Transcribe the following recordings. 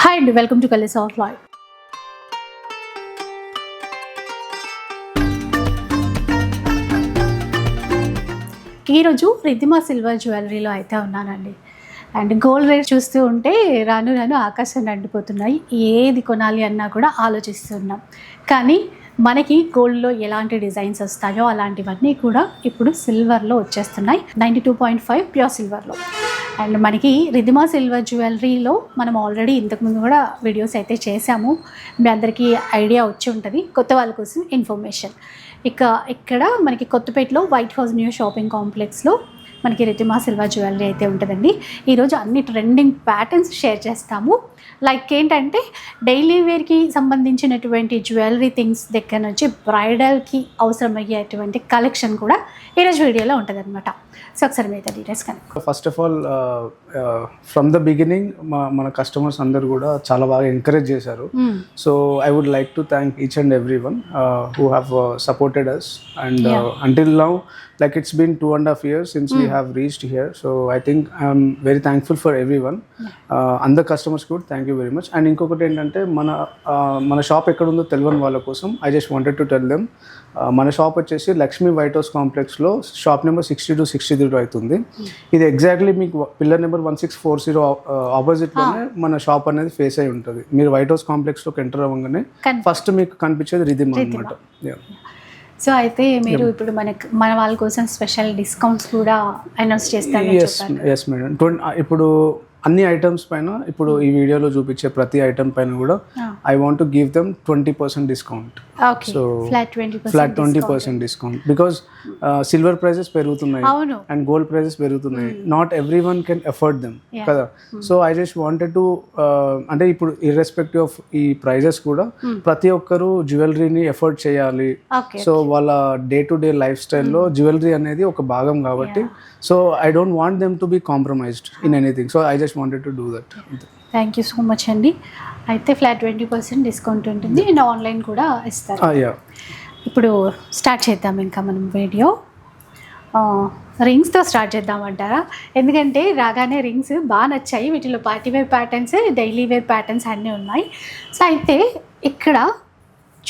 Hi అండి, welcome to colours of life. ఈరోజు Riddhima silver జ్యువెలరీలో అయితే ఉన్నానండి. అండ్ గోల్డ్ రేట్ చూస్తూ ఉంటే రాను రాను ఆకాశం అండిపోతున్నాయి. ఏది కొనాలి అన్నా కూడా ఆలోచిస్తున్నాం. కానీ మనకి గోల్డ్లో ఎలాంటి డిజైన్స్ వస్తాయో అలాంటివన్నీ కూడా ఇప్పుడు సిల్వర్లో వచ్చేస్తున్నాయి. 92.5 ప్యూర్ సిల్వర్లో. అండ్ మనకి రిద్దిమా సిల్వర్ జ్యువెలరీలో మనం ఆల్రెడీ ఇంతకుముందు కూడా వీడియోస్ అయితే చేసాము. మీ అందరికీ ఐడియా వచ్చి ఉంటుంది. కొత్త వాళ్ళ కోసం ఇన్ఫర్మేషన్. ఇక్కడ మనకి కొత్తపేటలో వైట్ హౌస్ న్యూ షాపింగ్ కాంప్లెక్స్లో మనకి రిద్దిమా సిల్వర్ జ్యువెలరీ అయితే ఉంటుందండి. ఈరోజు అన్ని ట్రెండింగ్ ప్యాటర్న్స్ షేర్ చేస్తాము. లైక్ ఏంటంటే డైలీ వేర్కి సంబంధించినటువంటి జ్యువెలరీ థింగ్స్ దగ్గర నుంచి బ్రైడల్కి అవసరమయ్యేటువంటి కలెక్షన్ కూడా ఈరోజు వీడియోలో ఉంటుంది అనమాట. సో ఒకసారి మిగతా డీటెయిల్స్ కానీ first of all from the beginning మన కస్టమర్స్ అందరు కూడా చాలా బాగా ఎంకరేజ్ చేశారు. So I would like to thank each and every one who have supported us and until now, like it's been 2.5 years since we have reached here. So I think I'm very thankful for everyone. And the customers good, thank you very much. And ఇంకొకటి ఏంటంటే మన shop ఎక్కడ ఉందో తెలియని వాళ్ళ కోసం I just wanted to tell them, మన shop వచ్చేసి లక్ష్మీ వైట్ హౌస్ కాంప్లెక్స్లో షాప్ నెంబర్ 6263 అవుతుంది. ఇది ఎగ్జాక్ట్లీ మీకు పిల్లర్ నెంబర్ 1640 ఆపోజిట్లోనే మన షాప్ అనేది ఫేస్ అయి ఉంటుంది. మీరు వైట్ హౌస్ కాంప్లెక్స్లోకి ఎంటర్ అవ్వగానే ఫస్ట్ మీకు కనిపించేది రిద్దిమా అనమాట. సో అయితే మీరు ఇప్పుడు మన వాళ్ళ కోసం స్పెషల్ డిస్కౌంట్స్ కూడా అనౌన్స్ చేస్తారు. Yes madam. ఇప్పుడు అన్ని ఐటమ్స్ పైన, ఇప్పుడు ఈ వీడియోలో చూపించే ప్రతి ఐటమ్ పైన కూడా I want to give them 20% discount. So flat 20% discount because silver prices పెరుగుతున్నాయి అండ్ గోల్డ్ ప్రైజెస్ పెరుగుతున్నాయి. Not everyone can afford them కదా. So I just wanted to అంటే ఇప్పుడు ఇర్రెస్పెక్టివ్ ఆఫ్ ఈ ప్రైజెస్ కూడా ప్రతి ఒక్కరు జ్యువెలరీని ఎఫర్డ్ చేయాలి. సో వాళ్ళ డే టు డే లైఫ్ స్టైల్లో జ్యువెలరీ అనేది ఒక భాగం కాబట్టి so I don't want them to be compromised in anything. So I just wanted to do that. Thank you so much అండి. అయితే ఫ్లాట్ 20% డిస్కౌంట్ ఉంటుంది అండ్ ఆన్లైన్ కూడా ఇస్తారు. ఇప్పుడు స్టార్ట్ చేద్దాం ఇంకా మనం వీడియో. రింగ్స్తో స్టార్ట్ చేద్దామంటారా? ఎందుకంటే రాగానే రింగ్స్ బాగా నచ్చాయి. వీటిలో party wear patterns, daily wear patterns అన్నీ ఉన్నాయి. సో అయితే ఇక్కడ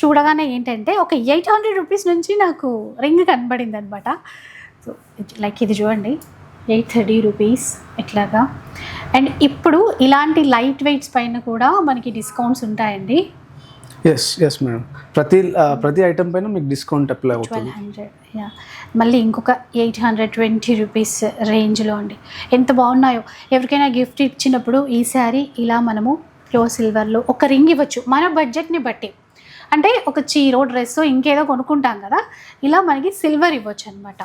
చూడగానే ఏంటంటే ఒక 800 రూపీస్ నుంచి నాకు రింగ్ కనబడింది అనమాట. సో లైక్ ఇది చూడండి, 830 రూపీస్ ఇట్లాగా. అండ్ ఇప్పుడు ఇలాంటి లైట్ వెయిట్స్ పైన కూడా మనకి డిస్కౌంట్స్ ఉంటాయండి. Yes madam. ప్రతి ఐటమ్ పైన మీకు డిస్కౌంట్ అప్లై అవుతుంది. 1200. మళ్ళీ ఇంకొక 820 రూపీస్ రేంజ్లో అండి. ఎంత బాగున్నాయో. ఎవరికైనా గిఫ్ట్ ఇచ్చినప్పుడు ఈసారి ఇలా మనము ప్యూర్ సిల్వర్లో ఒక రింగ్ ఇవ్వచ్చు మన బడ్జెట్ని బట్టి. అంటే ఒక చీరో డ్రెస్సో ఇంకేదో కొనుక్కుంటాం కదా, ఇలా మనకి సిల్వర్ ఇవ్వచ్చు అనమాట.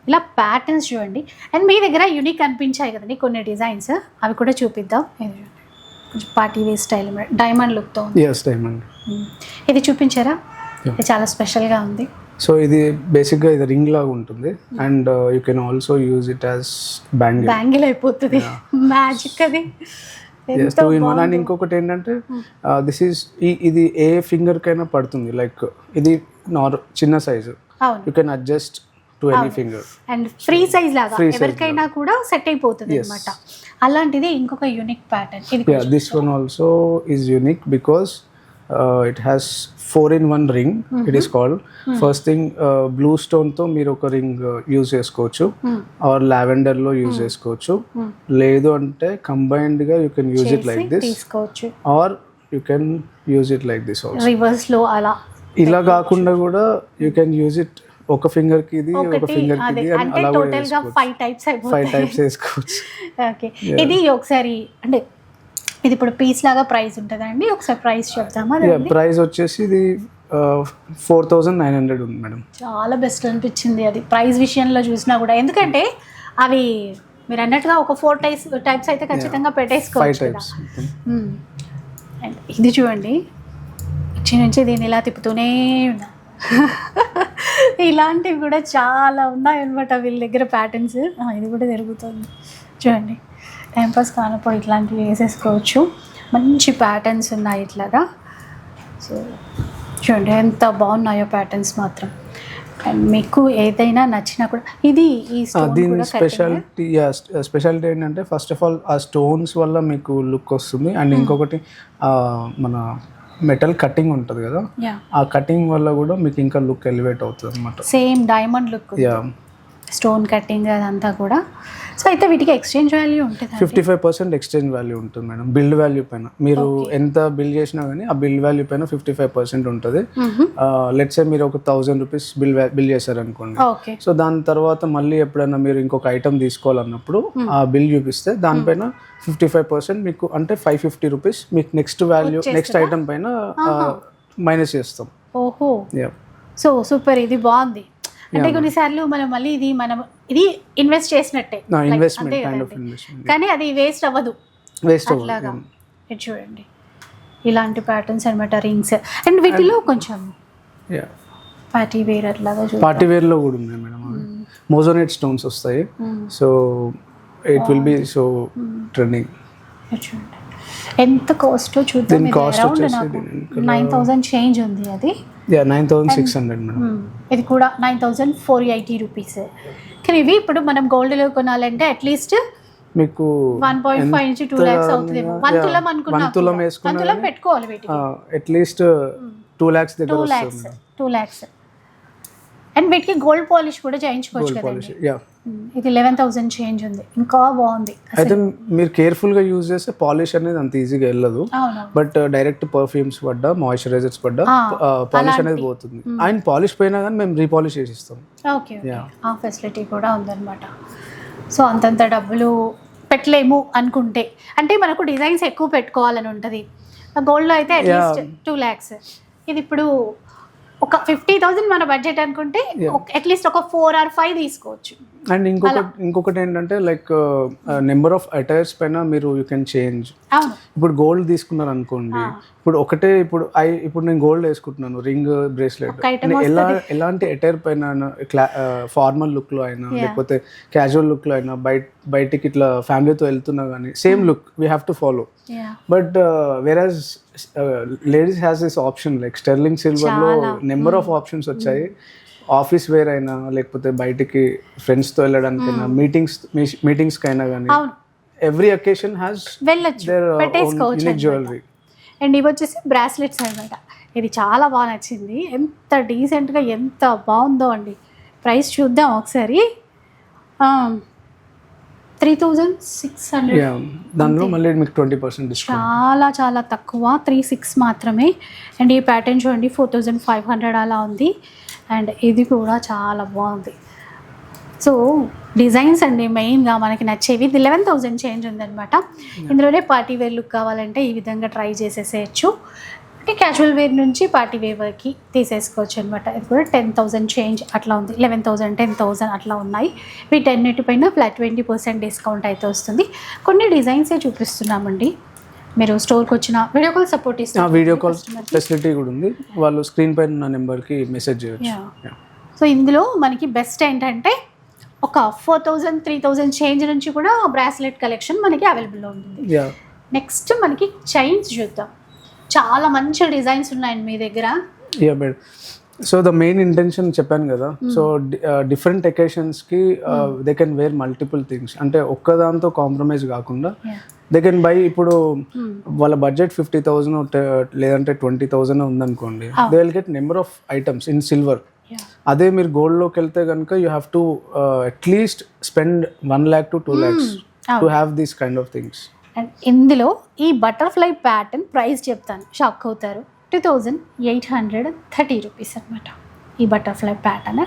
ఇలా ప్యాటర్న్స్ చూడండి. అండ్ మీ దగ్గర యూనిక్ అనిపించాయి కదండి కొన్ని డిజైన్స్, అవి కూడా చూపిద్దాం. కొంచెం పార్టీ వేర్ స్టైల్ డైమండ్ లుక్తో ఉంది. ఇది చూపించారా? ఇది చాలా స్పెషల్గా ఉంది. సో ఇది బేసిక్గా ఇది రింగ్ లాగా ఉంటుంది and you can also use it as bangle అయిపోతుంది. మ్యాజిక్ అది. అండ్ ఇంకొకటి ఏంటంటే దిస్ ఈజ్ ఇది ఏ ఫింగర్ కైనా పడుతుంది. లైక్ ఇది చిన్న size, you can adjust to any finger and free size లాగా ఎవరికైనా కూడా సెట్ అయిపోతుంది అన్నమాట. అలాంటిది ఇంకొక unique pattern. This one also is unique because it has 4-in-1 ring. It is called. First thing blue stone తో మీరు ఒక రింగ్ యూజ్ చేసుకోవచ్చు, ఆర్ లావెండర్ లో యూజ్ చేసుకోవచ్చు. లేదు అంటే కంబైన్డ్ గా you can use it like this, or you can use it like this also. Reverse లో అలా ఇలా కాకుండా కూడా యూ కెన్ యూజ్ ఇట్ ఒక ఫింగర్ కి ఇది, ఒక ఫింగర్ కి ఇది, అలా టోటల్ గా 5 టైప్స్ వేసుకోవచ్చు. ఓకే. ఇది ఒకసారి అంటే ఇది ఇప్పుడు పీస్ లాగా ప్రైస్ ఉంటుందండి. ఒకసారి ప్రైస్ చెప్తామా? ప్రైస్ వచ్చేసి ఇది 4900 ఉంది మేడం. చాలా బెస్ట్ అనిపించింది అది ప్రైస్ విషయంలో చూసినా కూడా. ఎందుకంటే అవి మీరు అన్నట్టుగా ఒక 4 టైప్స్ అయితే ఖచ్చితంగా పెట్టేసుకోవచ్చు. అండ్ ఇది చూడండి, ఇచ్చి నుంచి దీన్ని ఇలా తిప్పుతూనే ఉన్నా. ఇలాంటివి కూడా చాలా ఉన్నాయి అనమాట వీళ్ళ దగ్గర ప్యాటర్న్స్. ఇది కూడా జరుగుతుంది చూడండి. టైంపాస్ కానప్పుడు ఇట్లాంటివి వేసేసుకోవచ్చు. మంచి ప్యాటర్న్స్ ఉన్నాయి ఇట్లాగా. సో చూడండి ఎంత బాగున్నాయో ప్యాటర్న్స్ మాత్రం. అండ్ మీకు ఏదైనా నచ్చినా కూడా ఇది ఈ స్టోన్ దీని కూడా స్పెషాలిటీ ఏంటంటే ఫస్ట్ ఆఫ్ ఆల్ ఆ స్టోన్స్ వల్ల మీకు లుక్ వస్తుంది. అండ్ ఇంకొకటి మన మెటల్ కటింగ్ ఉంటుంది కదా, ఆ కటింగ్ వల్ల కూడా మీకు ఇంకా లుక్ ఎలివేట్ అవుతుంది అనమాట. Same diamond look, stone cutting అదంతా కూడా. సో అయితే వీటికి ఎక్స్చేంజ్ వాల్యూ ఉంటుంది? 55% ఎక్స్చేంజ్ వాల్యూ ఉంటుంది మేడం. బిల్డ్ వాల్యూ పైన మీరు ఎంత బిల్ చేసినా కానీ ఆ బిల్డ్ వాల్యూ పైన 55% ఉంటుంది. లెట్స్ సే మీరు ఒక 1000 రూపీస్ బిల్ చేశారు అనుకోండి. సో దాని తర్వాత మళ్ళీ ఎప్పుడైనా మీరు ఇంకొక ఐటమ్ తీసుకోవాలన్నప్పుడు ఆ బిల్ చూపిస్తే దానిపైన 55% మీకు అంటే 550 రూపీస్ మీకు నెక్స్ట్ వాల్యూ నెక్స్ట్ ఐటమ్ పైన మైనస్ చేస్తాం. ఓహో, సో సూపర్, ఇది బాగుంది. అంటే కొన్నిసార్లు మనం మళ్ళీ ఇది ఇన్వెస్ట్ చేసినట్టే, కానీ అది వేస్ట్ అవ్వదు. అట్లాగా చూడండి ఇలాంటి ప్యాటర్న్స్ అనమాట, రింగ్స్. అండ్ వీటిలో కొంచెం పార్టీ వేర్ అట్లాగా, పార్టీ వేర్ లో కూడా ఉన్నాయి మేడం. మోజోనేట్ స్టోన్స్ వస్తాయి. So it will be so trending. చూడండి ఎంత కాస్ట్ చూద్దాం. అరౌండ్ నాకు 9,000 చేంజ్ ఉంది. అది 9,600 మేడం. ఇది కూడా 9,480 రూపీస్. కానీ ఇవి ఇప్పుడు మనం గోల్డ్లో కొనాలంటే అట్లీస్ట్ మీకు 1.5 నుంచి 2 lakhs అవుతుంది. 1 తులం అనుకున్నా, 1 తులం పెట్టుకోవాలి వీటికి అట్లీస్ట్ 2 lakhs దగ్గర వస్తుంది. 2 lakhs. అండ్ వీటికి గోల్డ్ పాలిష్ కూడా చేయించుకోవచ్చు కదండి. ఇది 11,000 చేంజ్ ఉంది, ఇంకా బాగుంది. అయితే మీరు కేర్ఫుల్ గా యూజ్ చేస్తే పాలిష్ అనేది అంత ఈజీగా వెళ్ళదు. బట్ డైరెక్ట్ పర్ఫ్యూమ్స్ పడ్డా, మాయిశ్చరైజర్స్ పడ్డా పాలిష్ అనేది పోతుంది. అండ్ పాలిష్ పోయినా కానీ మేము రీపాలిష్ చేసి ఇస్తాం. ఓకే, ఆ ఫెసిలిటీ కూడా ఉందన్నమాట. సో అంతంత డబ్బులు పెట్టలేము అనుకుంటే, అంటే మనకు డిజైన్స్ ఎక్కువ పెట్టుకోవాలని ఉంటుంది. గోల్డ్లో అయితే అట్లీస్ట్ 2 lakhs. ఇది ఇప్పుడు ఒక 50,000 మన బడ్జెట్ అనుకుంటే అట్లీస్ట్ ఒక 4 or 5 తీసుకోవచ్చు. అండ్ ఇంకొకటి ఏంటంటే లైక్ నెంబర్ ఆఫ్ అటైర్స్ పైన మీరు యూ కెన్ చేంజ్. ఇప్పుడు గోల్డ్ తీసుకున్నారు అనుకోండి, ఇప్పుడు నేను గోల్డ్ వేసుకుంటున్నాను, రింగ్, బ్రేస్లెట్, ఎలాంటి అటైర్ పైన ఫార్మల్ లుక్ లో అయినా లేకపోతే క్యాజువల్ లుక్ లో అయినా బయటికి ఇట్లా ఫ్యామిలీతో వెళ్తున్నా కానీ same look we have to follow. But average ladies has this option, like sterling silver లో నెంబర్ ఆఫ్ ఆప్షన్స్ వచ్చాయి. ఆఫీస్ వేర్ అయినా లేకపోతే బయటికి ఫ్రెండ్స్తో వెళ్ళడానికైనా, మీటింగ్స్ కైనా కానీ every occasion has their unique jewellery. And ఇవి వచ్చేసి బ్రాస్లెట్స్ అనమాట. ఇది చాలా బాగా నచ్చింది, ఎంత డీసెంట్గా ఎంత బాగుందో అండి. ప్రైస్ చూద్దాం ఒకసారి. 3,600. దానిలో మళ్ళీ మీకు 20% డిస్కౌంట్. చాలా చాలా తక్కువ, 3,600 మాత్రమే. అండ్ ఈ ప్యాటర్న్ చూడండి 4,500 అలా ఉంది. అండ్ ఇది కూడా చాలా బాగుంది. సో డిజైన్స్ అండి మెయిన్గా మనకి నచ్చేవి. ఇది 11,000 చేంజ్ ఉందన్నమాట. ఇందులోనే పార్టీ వేర్ లుక్ కావాలంటే ఈ విధంగా ట్రై చేసేసేయచ్చు. అంటే క్యాజువల్ వేర్ నుంచి పార్టీ వేర్ వరకు తీసేసుకోవచ్చు అనమాట. ఇది కూడా 10,000 చేంజ్ అట్లా ఉంది. 11,000, 10,000 అట్లా ఉన్నాయి. వీటన్నిటిపైన ఫ్లాట్ 20% డిస్కౌంట్ అయితే వస్తుంది. కొన్ని డిజైన్సే చూపిస్తున్నామండి. మీరు స్టోర్కి వచ్చిన వీడియో కాల్ సపోర్ట్ ఇస్తారు. వీడియో కాల్ ఫెసిలిటీ కూడా ఉంది. వాళ్ళు స్క్రీన్ పైన ఉన్న నెంబర్కి మెసేజ్ చేయొచ్చు. సో ఇందులో మనకి బెస్ట్ ఏంటంటే ఒక 4,000, 3,000 చేంజ్ నుంచి కూడా బ్రాస్లెట్ కలెక్షన్ మనకి అవైలబుల్లో ఉంటుంది. నెక్స్ట్ మనకి చైన్స్ చూద్దాం. చాలా మంచి డిజైన్స్ ఉన్నాయండి మీ దగ్గర. సో ద మెయిన్ ఇంటెన్షన్ చెప్పాను కదా, సో డిఫరెంట్ అకేషన్స్కి they can wear multiple things. అంటే ఒక్కదాంతో కాంప్రమైజ్ కాకుండా దే కెన్ బై. ఇప్పుడు వాళ్ళ బడ్జెట్ 50,000 లేదంటే 20,000 ఉందనుకోండి, they will get number of items in silver. అదే మీరు గోల్డ్లోకి వెళ్తే కనుక you have to at least spend 1 lakh to 2 lakhs to have these kind of things. And ఇందులో ఈ బటర్ఫ్లై ప్యాటర్న్ ప్రైస్ చెప్తాను, షాక్ అవుతారు. 2,830 రూపీస్ అనమాట ఈ బటర్ఫ్లై ప్యాటర్న్.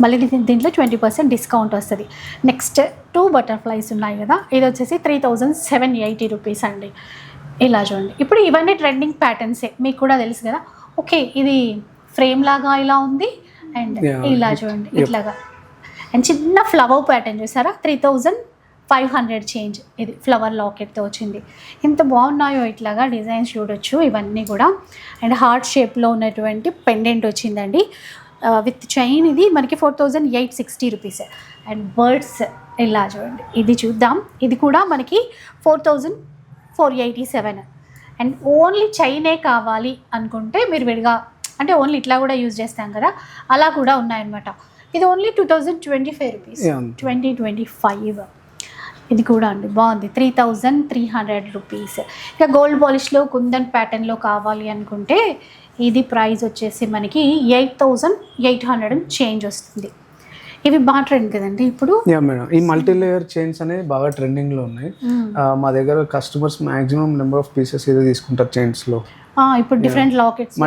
మళ్ళీ దీంట్లో 20% డిస్కౌంట్ వస్తుంది. నెక్స్ట్ 2 బటర్ఫ్లైస్ ఉన్నాయి కదా, ఇది వచ్చేసి 3,780 రూపీస్ అండి. ఇలా చూడండి. ఇప్పుడు ఇవన్నీ ట్రెండింగ్ ప్యాటర్న్సే, మీకు కూడా తెలుసు కదా. ఓకే, ఇది ఫ్రేమ్ లాగా ఇలా ఉంది. అండ్ ఇలా చూడండి ఇట్లాగా. అండ్ చిన్న ఫ్లవర్ ప్యాటర్న్ చూసారా, 3,500 చేంజ్. ఇది ఫ్లవర్ లాకెట్తో వచ్చింది. ఎంత బాగున్నాయో ఇట్లాగా డిజైన్స్ చూడొచ్చు ఇవన్నీ కూడా. అండ్ హార్ట్ షేప్లో ఉన్నటువంటి పెండెంట్ వచ్చిందండి విత్ చైన్. ఇది మనకి 4,860 రూపీస్. అండ్ బర్డ్స్ ఇలా చూడండి, ఇది చూద్దాం. ఇది కూడా మనకి 4,487. అండ్ ఓన్లీ చైనే కావాలి అనుకుంటే మీరు విడిగా అంటే ఓన్లీ ఇట్లా కూడా యూజ్ చేస్తాం కదా, అలా కూడా ఉన్నాయన్నమాట. ఇది ఓన్లీ 2025 రూపీస్, 2025. ఇది కూడా అండి బాగుంది, 3300 రూపీస్. ఇక గోల్డ్ పాలిష్లో కుందన్ ప్యాటర్న్లో కావాలి అనుకుంటే ఇది ప్రైస్ వచ్చేసి మనకి 8800 చేంజ్ వస్తుంది. ఇవి బాగా ట్రెండ్ కదండి ఇప్పుడు. మేడం ఈ మల్టీ లేయర్ చైన్స్ అనేది బాగా ట్రెండింగ్లో ఉన్నాయి. మా దగ్గర customers maximum number of pieces ఏదో తీసుకుంటారు చైన్స్లో. ఇప్పుడు different lockets,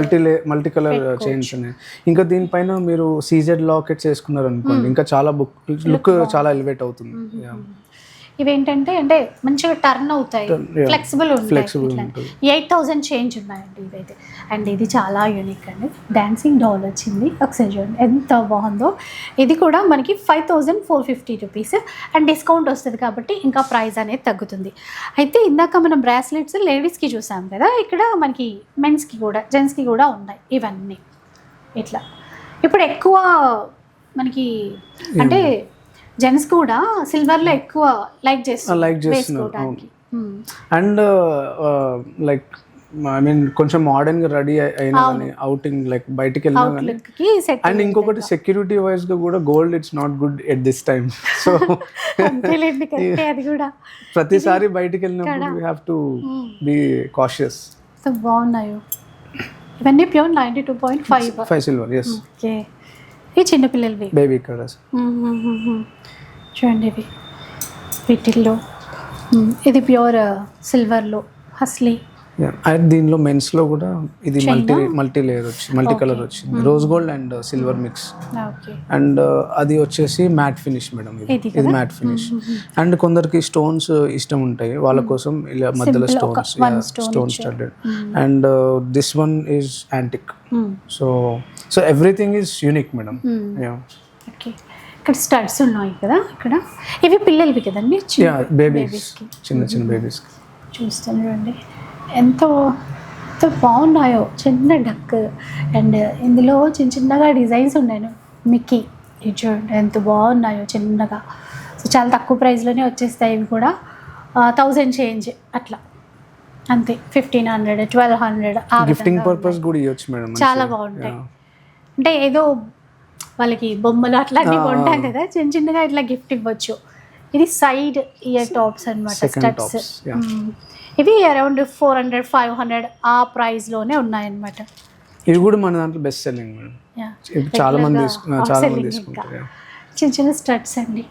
multi colour chains ఉన్నాయి. ఇంకా దీనిపైన మీరు సీజెడ్ లాకెట్స్ వేసుకున్నారు అనుకోండి, ఇంకా చాలా లుక్ చాలా ఎలివేట్ అవుతుంది. ఇవేంటంటే అంటే మంచిగా టర్న్ అవుతాయి, ఫ్లెక్సిబుల్ ఉంటాయి. 8000 చేంజ్ ఉన్నాయండి ఇవైతే. అండ్ ఇది చాలా యూనిక్ అండి, డాన్సింగ్ డాల్ వచ్చింది, ఒకసారి చూడండి ఎంత బాగుందో. ఇది కూడా మనకి 5450 రూపీస్. అండ్ డిస్కౌంట్ వస్తుంది కాబట్టి ఇంకా ప్రైస్ అనేది తగ్గుతుంది. అయితే ఇందాక మనం బ్రాస్లెట్స్ లేడీస్కి చూసాం కదా, ఇక్కడ మనకి మెన్స్కి కూడా జెంట్స్కి కూడా ఉన్నాయి ఇవన్నీ ఇట్లా. ఇప్పుడు ఎక్కువ మనకి అంటే జెంట్స్ కూడా సిల్వర్లో ఎక్కువ లైక్ చేస్తున్నారు. అండ్ లైక్ ఐ మీన్ కొంచెం మోడర్న్ గా రెడీ అయినా కానీ అవుటింగ్ లైక్ బయటికి వెళ్ళినా కానీ. అండ్ ఇంకొకటి సెక్యూరిటీ వైజ్ గా కూడా gold it's not good at this time. So అది కూడా ప్రతిసారి బయటికి వెళ్ళినప్పుడు we have to be cautious. బాగున్నాయో ఇవన్నీ ప్యూర్ 92.5 సిల్వర్. ఎస్. ఓకే, ఈ చిన్నపిల్లలవి బేబీ కలర్స్ చూడండి ఇవి వీటిల్లో. ఇది ప్యూర్ సిల్వర్లో హస్లీ. దీనిలో మెన్స్ లో కూడా ఇది మల్టీ లేయర్ వచ్చింది, మల్టీ కలర్ వచ్చింది, rose gold and silver mix. And అది వచ్చేసి మ్యాట్ ఫినిష్ మేడం. ఇది మ్యాట్ ఫినిష్. అండ్ కొందరికి స్టోన్స్ ఇష్టం ఉంటాయి, వాళ్ళ కోసం ఇలా మధ్యలో stones studded. And this one is antique. So everything is unique madam. Okay, ఇక్కడ స్టడ్స్ ఉన్నాయి కదా, ఇక్కడ ఇవి పిల్లలవి కదండి, బేబీస్, చిన్న చిన్న బేబీస్. చూస్తాను చూడండి ఎంతో బాగున్నాయో, చిన్న డక్. అండ్ ఇందులో చిన్న చిన్నగా డిజైన్స్ ఉన్నాయి, మిక్కీ ఇది చూడండి ఎంత బాగున్నాయో చిన్నగా. సో చాలా తక్కువ ప్రైస్లోనే వచ్చేస్తాయి ఇవి కూడా, 1000 చేంజ్ అట్లా అంతే, 1500, 1200. గిఫ్టింగ్ పర్పస్ కూడా ఇవ్వచ్చు మేడం, చాలా బాగుంటాయి. అంటే ఏదో వాళ్ళకి బొమ్మలు అట్లాంటివి కొంటాం కదా, చిన్న చిన్నగా ఇట్లా గిఫ్ట్ ఇవ్వచ్చు. ఇది సైడ్ ఇయర్ టాప్స్ అనమాట, స్టడ్స్. ఇవి అరౌండ్ 400, 500 ఆ ప్రైస్లోనే ఉన్నాయన్నమాట. ఇవి కూడా మన దాంట్లో బెస్ట్ సెల్లింగ్ మేడం. చాలా మంది తీసుకుంటారు. చిన్న చిన్న స్టడ్స్ అండి,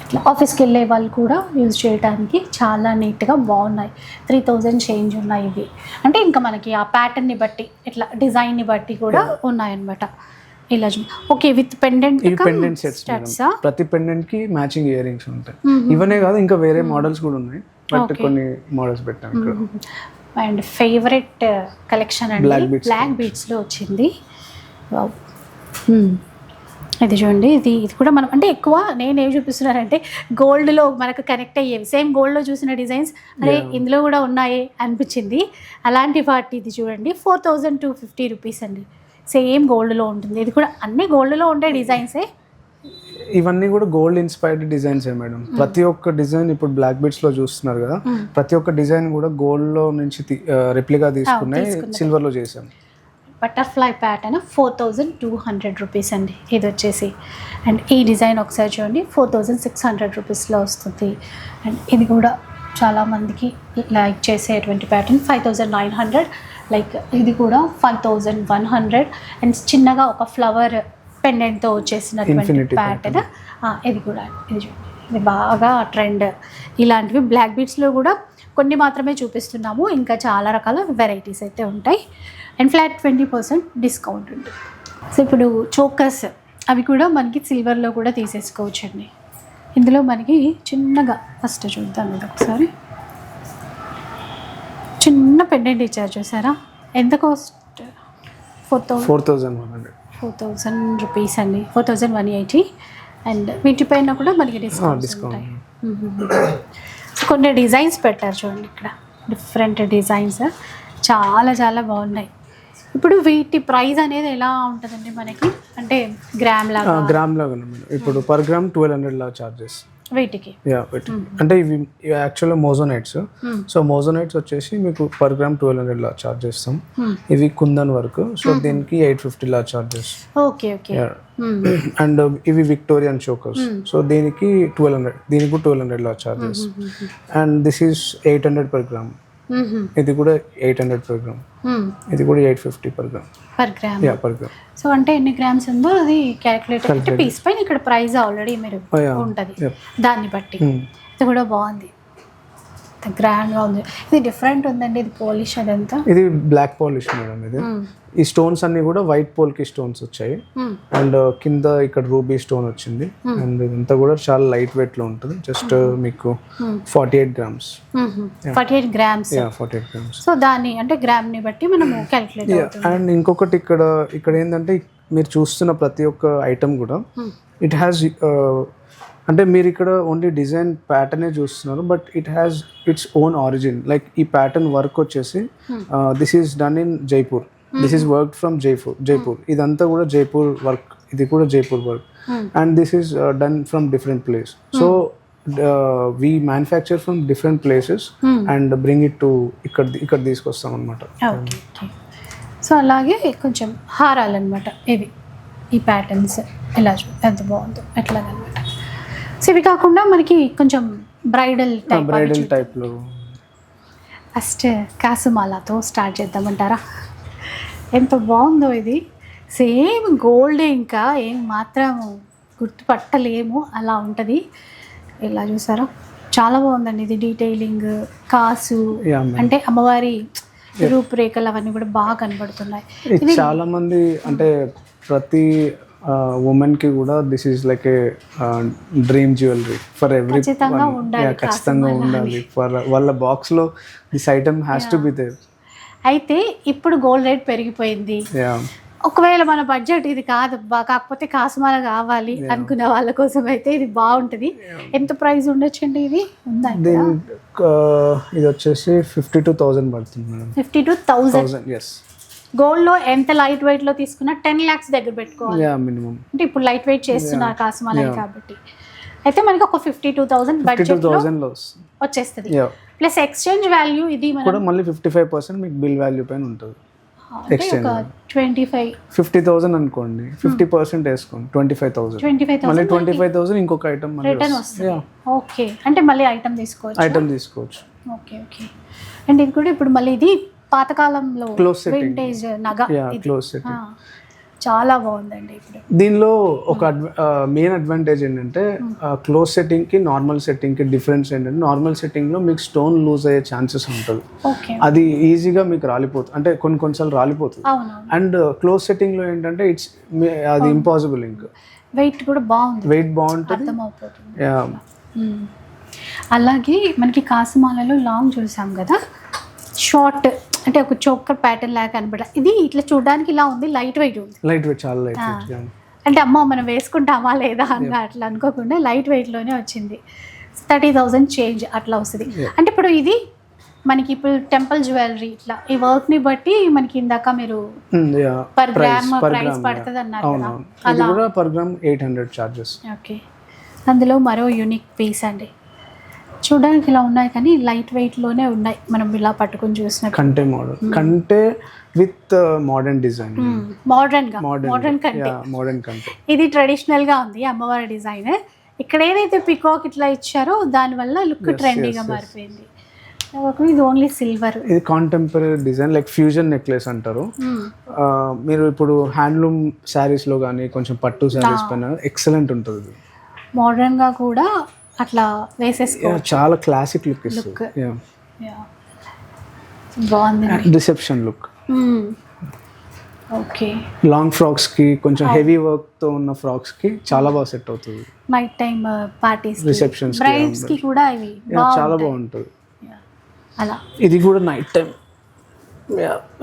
ఇట్లా ఆఫీస్కి వెళ్ళే వాళ్ళు కూడా యూజ్ చేయడానికి చాలా నీట్గా బాగున్నాయి. 3000 చేంజ్ ఉన్నాయి ఇవి. అంటే ఇంకా మనకి ఆ ప్యాటర్న్ని బట్టి ఇట్లా డిజైన్ని బట్టి కూడా ఉన్నాయన్నమాట. ఇలా ఓకే, విత్ పెండెంట్ సెట్స్. ప్రతి పెండెంట్ కి మ్యాచింగ్ ఇయర్ రింగ్స్ ఉంటాయి. ఇవనే కాదు ఇంకా వేరే మోడల్స్ కూడా ఉన్నాయి, బట్ కొన్ని మోడల్స్ పెట్టాం ఇక్కడ. అండ్ ఫేవరెట్ కలెక్షన్ అండి బ్లాక్ బీడ్స్లో వచ్చింది. ఇది చూడండి, ఇది కూడా మనం అంటే ఎక్కువ నేను ఏం చూపిస్తున్నానంటే గోల్డ్లో మనకు కనెక్ట్ అయ్యేవి, సేమ్ గోల్డ్లో చూసిన డిజైన్స్ అరే ఇందులో కూడా ఉన్నాయి అనిపించింది. అలాంటి వాటి ఇది చూడండి 4250 రూపీస్ అండి, సేమ్ గోల్డ్లో ఉంటుంది. ఇది కూడా అన్ని గోల్డ్లో ఉండే డిజైన్సే. ఇవన్నీ కూడా గోల్డ్ ఇన్స్పైర్డ్ డిజైన్సే మేడం. ప్రతి ఒక్క డిజైన్ ఇప్పుడు బ్లాక్ బీడ్స్ లో చూస్తున్నారు కదా, ప్రతి ఒక్క డిజైన్ కూడా గోల్డ్ లో నుంచి రెప్లికా తీసుకునే సిల్వర్ లో చేసాం. బటర్ఫ్లై ప్యాటర్న్ 4200 రూపీస్ అండి ఇది వచ్చేసి. అండ్ ఈ డిజైన్ ఒకసారి చూడండి 4600 రూపీస్లో వస్తుంది. అండ్ ఇది కూడా చాలామందికి లైక్ చేసేటువంటి ప్యాటర్న్ 5900. లైక్ ఇది కూడా 5100. అండ్ చిన్నగా ఒక ఫ్లవర్ పెండెంట్తో వచ్చేసినటువంటి ప్యాటర్న్. ఇది కూడా ఇది చూడండి, ఇది బాగా ట్రెండ్. ఇలాంటివి బ్లాక్ బీడ్స్లో కూడా కొన్ని మాత్రమే చూపిస్తున్నాము, ఇంకా చాలా రకాల వెరైటీస్ అయితే ఉంటాయి. అండ్ ఫ్లాట్ 20% డిస్కౌంట్ ఉంటుంది. సో ఇప్పుడు చోకర్స్ అవి కూడా మనకి సిల్వర్లో కూడా తీసేసుకోవచ్చు అండి. ఇందులో మనకి చిన్నగా ఫస్ట్ చూద్దాం ఇది ఒకసారి. చిన్న పెండెంట్ ఇచ్చారు చూసారా, ఎంత కాస్ట్? 4000 రూపీస్ అండి, 4180. అండ్ వీటిపైన కూడా మనకి డిస్కౌంట్స్ ఉంటాయి. సో కొన్ని డిజైన్స్ పెట్టారు చూడండి ఇక్కడ, డిఫరెంట్ డిజైన్స్ చాలా చాలా బాగున్నాయి. ఇప్పుడు వీటి ప్రైస్ అనేది ఎలా ఉంటుందండి మనకి, అంటే గ్రామ్ లాగా ఇప్పుడు పర్ గ్రామ్ 1200 లా చార్జెస్. వెయిట్కి. యా వెయిట్ అంటే ఇవి యాక్చువల్గా మోజోనైట్స్. సో మోజోనైట్స్ వచ్చేసి మీకు పర్ గ్రామ్ 1200 లా చార్జ్ చేస్తాం. ఇవి కుందన్ వర్క్, సో దీనికి 850 లా చార్జ్ చేస్తాం. Okay okay. అండ్ ఇవి విక్టోరియన్ చోకర్స్, సో దీనికి 1200, దీనికి 1200 లా చార్జ్ చేస్తాం. And this is 800 per gram. ఇది కూడా 800 పర్ గ్రామ్. ఇది కూడా 850 per gram. Yeah per gram. So అంటే ఎన్ని గ్రామ్స్ ఉందో అది క్యాలిక్యులేట్ అంటే పీస్ పైన ఇక్కడ ప్రైస్ ఆల్రెడీ మీరు ఉంటుంది దాన్ని బట్టి. ఇది కూడా బాగుంది, గ్రాండ్గా ఉంది. ఇది డిఫరెంట్ ఉందండి. ఇది పాలిష్ అదంతా. ఇది బ్లాక్ పాలిష్ మేడం. ఇది ఈ స్టోన్స్ అన్ని కూడా వైట్ పోల్కి స్టోన్స్ వచ్చాయి. అండ్ కింద ఇక్కడ రూబీ స్టోన్ వచ్చింది. అండ్ ఇదంతా కూడా చాలా లైట్ వెయిట్ లో ఉంటుంది. జస్ట్ మీకు 48 గ్రామ్స్. 48 గ్రామ్స్. 48 గ్రామ్స్. సో దాన్ని అంటే గ్రామ్ ని బట్టి మనం క్యాలిక్యులేట్. అండ్ ఇంకొకటి ఇక్కడ ఏంటంటే మీరు చూస్తున్న ప్రతి ఒక్క ఐటమ్ కూడా ఇట్ హ్యాస్ అంటే మీరు ఇక్కడ ఓన్లీ డిజైన్ ప్యాటర్నే చూస్తున్నారు, but it has its own origin. Like ఈ ప్యాటర్న్ వర్క్ వచ్చేసి this is done in Jaipur. This is work from Jaipur. ఇదంతా కూడా జైపూర్ వర్క్. ఇది కూడా Jaipur work. And this is done from different place. So we manufacture from different places and bring it to ఇక్కడ తీసుకొస్తాం అనమాట. So అలాగే కొంచెం హారాలు అనమాట ఇవి. ఈ ప్యాటర్న్స్ ఎలా ఎంత బాగుందో ఎట్లాగనమాట. సో ఇవి కాకుండా మనకి కొంచెం బ్రైడల్ టైప్లో ఫస్ట్ కాసుమాలాతో స్టార్ట్ చేద్దామంటారా? ఎంత బాగుందో ఇది. సేమ్ గోల్డే, ఇంకా ఏం మాత్రం గుర్తుపట్టలేము అలా ఉంటుంది. ఇలా చూసారా, చాలా బాగుందండి ఇది. డీటెయిలింగ్, కాసు అంటే అమ్మవారి రూపురేఖలు అవన్నీ కూడా బాగా కనబడుతున్నాయి. చాలా మంది అంటే ప్రతి ఉమెన్ కి కూడా this is like a dream jewellery for every. ఖచ్చితంగా ఉండాలి ఫర్ వాళ్ళ బాక్స్ లో this item has to be there. అయితే ఇప్పుడు గోల్డ్ రేట్ పెరిగిపోయింది. ఒకవేళ మన బడ్జెట్ ఇది కాదు, కాకపోతే కాసుమాల కావాలి అనుకున్న వాళ్ళ కోసం అయితే ఇది బాగుంటుంది. ఎంత ప్రైస్ ఉండొచ్చండి ఇది? ఇది వచ్చేసి 52,000 పడుతుంది మేడం. 52,000. ఎస్. గోల్డ్ లో ఎంత లైట్ వెయిట్ లో తీసుకున్నా 10 lakhs దగ్గర పెట్టుకోవాలి మినిమం. అంటే ఇప్పుడు లైట్ వెయిట్ చేస్తున్నారు కాసుమాల కాబట్టి. అయితే మనకి ఒక 52,000 బడ్జెట్ లో వచ్చేస్తుంది. ప్లస్ ఎక్స్చేంజ్ వాల్యూ ఇది కూడా మళ్ళీ 55% మీకు బిల్ వాల్యూ పైన ఉంటుంది. ఎక్స్చేంజ్ 50,000 అనుకోండి, 50% వేసుకోండి, 25,000. మళ్ళీ 25,000 ఇంకొక ఐటమ్ రిటర్న్ వస్తుంది. ఓకే, అంటే మళ్ళీ ఐటమ్ తీసుకోవచ్చు. Okay okay. అండ్ ఇది కూడా ఇప్పుడు మళ్ళీ ఇది పాతకాలంలో వింటేజ్ నగ. చాలా బాగుందండి. ఇప్పుడు దీనిలో ఒక మెయిన్ అడ్వాంటేజ్ ఏంటంటే క్లోజ్ సెట్టింగ్ కి నార్మల్ సెట్టింగ్ కి డిఫరెన్స్ ఏంటంటే నార్మల్ సెట్టింగ్ లో మీకు స్టోన్ లూజ్ అయ్యే ఛాన్సెస్ ఉంటుంది. అది ఈజీగా మీకు రాలిపోతుంది, అంటే కొన్నిసార్లు రాలిపోతుంది. అండ్ క్లోజ్ సెట్టింగ్ లో ఏంటంటే అది ఇంపాసిబుల్. ఇంకా వెయిట్ కూడా బాగుంది, వెయిట్ బాగుంటుంది. అలాగే మనకి కాసుమాలలో లాంగ్ చూసాం కదా, షార్ట్ అంటే ఒక చోకర్ ప్యాటర్న్ లాగా కనబడ. ఇది ఇట్లా చూడడానికి ఇలా ఉంది, లైట్ వెయిట్ ఉంది. చాలా లైట్ వెయిట్. అంటే అమ్మ మనం వేసుకుంటామా లేదా అని అట్లా అనుకోకుండా లైట్ వెయిట్ లోనే వచ్చింది. 30,000 చేంజ్ అట్లా వస్తుంది. అంటే ఇప్పుడు ఇది మనకి ఇప్పుడు టెంపుల్ జ్యువెలరీ ఇట్లా ఈ వర్క్ ని బట్టి మనకి ఇందాక మీరు పర్ గ్రామ్ ప్రైస్ పడుతుంది అన్నారు కదా, అలా పర్ గ్రామ్ 800 చార్జెస్. ఓకే. అందులో మరో యూనిక్ పీస్ అండి, చూడడానికి ఇలా ఉన్నాయి కానీ లైట్ వెయిట్ లోనే ఉన్నాయి. మనం ఇలా పట్టుకొని చూసిన కంటే విత్ మోడర్న్ డిజైన్. మోడర్న్ కంటే ఇది ట్రెడిషనల్ గా ఉంది అమ్మవారి డిజైన్. ఇక్కడ ఏదైతే పికాక్ ఇట్లా ఇచ్చారో దాని వల్ల లుక్ ట్రెండీగా మారిపోయింది. ఇది ఓన్లీ సిల్వర్. ఇది contemporary design, like fusion necklace అంటారు. మీరు ఇప్పుడు హ్యాండ్లూమ్ శారీస్ లో కానీ కొంచెం పట్టు శారీస్ పైన ఎక్సలెంట్ ఉంటుంది. మోడర్న్ గా కూడా అట్లా వేసేసుకో, చాలా క్లాసిక్ లుక్ ఇస్తుంది. బాగుంది. Reception look. Okay. Long frocks కి, కొంచెం హెవీ వర్క్ తో ఉన్న ఫ్రాక్స్ కి చాలా బాగా సెట్ అవుతుంది. Night time parties, receptions, brides కి కూడా ఇవి చాలా బాగుంటుంది. అలా ఇది కూడా నైట్ టైం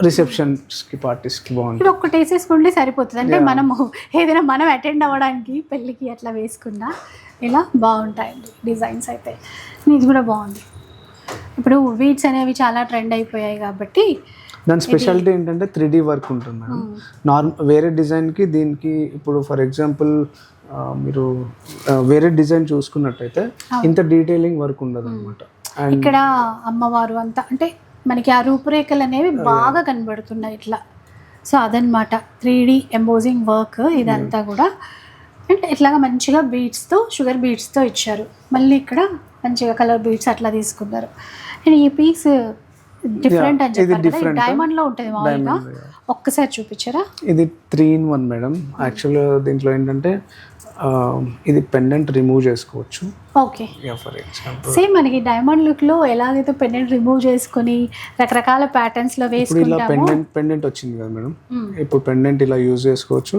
రిసెప్షన్స్ కి, పార్టీస్ కి బాగుంటుంది. ఇది ఒక్కటి వేసేసుకుంటే సరిపోతుంది. అంటే మనము ఏదైనా మనం అటెండ్ అవ్వడానికి పెళ్ళికి అట్లా వేసుకున్నా ఇలా బాగుంటాయండి డిజైన్స్. అయితే ఇది కూడా బాగుంది. ఇప్పుడు వీడ్స్ అనేవి చాలా ట్రెండ్ అయిపోయాయి కాబట్టి దాని స్పెషాలిటీ ఏంటంటే 3D వర్క్ ఉంటుంది మేడం. వేరే డిజైన్కి దీనికి ఇప్పుడు ఫర్ ఎగ్జాంపుల్ మీరు వేరే డిజైన్ చూసుకున్నట్టయితే ఇంత డీటెయిలింగ్ వర్క్ ఉండదు అనమాట. అండ్ ఇక్కడ అమ్మవారు అంతా అంటే మనకి ఆ రూపురేఖలు అనేవి బాగా కనబడుతున్నాయి ఇట్లా. సో అదనమాట 3D ఎంబోజింగ్ వర్క్ ఇదంతా కూడా. అంటే ఇట్లాగా మంచిగా బీడ్స్తో షుగర్ బీడ్స్తో ఇచ్చారు. మళ్ళీ ఇక్కడ మంచిగా కలర్ బీడ్స్ అట్లా తీసుకున్నారు. అండ్ ఈ పీస్ డిఫరెంట్ అని చెప్పారు, డైమండ్లో ఉంటుంది మామూలుగా. ఒక్కసారి చూపించారా? ఇది 3-in-1 మేడం. యాక్చువల్గా దీంట్లో ఏంటంటే ఇది పెండెంట్ రిమూవ్ చేసుకోవచ్చు. ఓకే, ఫర్ ఎగ్జాంపుల్ సేమ్ మనకి డైమండ్ లుక్లో ఎలాగైతే పెండెంట్ రిమూవ్ చేసుకుని రకరకాల ప్యాటర్న్స్లో ఇలా పెండెంట్ వచ్చింది కదా మేడం, ఇప్పుడు పెండెంట్ ఇలా యూజ్ చేసుకోవచ్చు.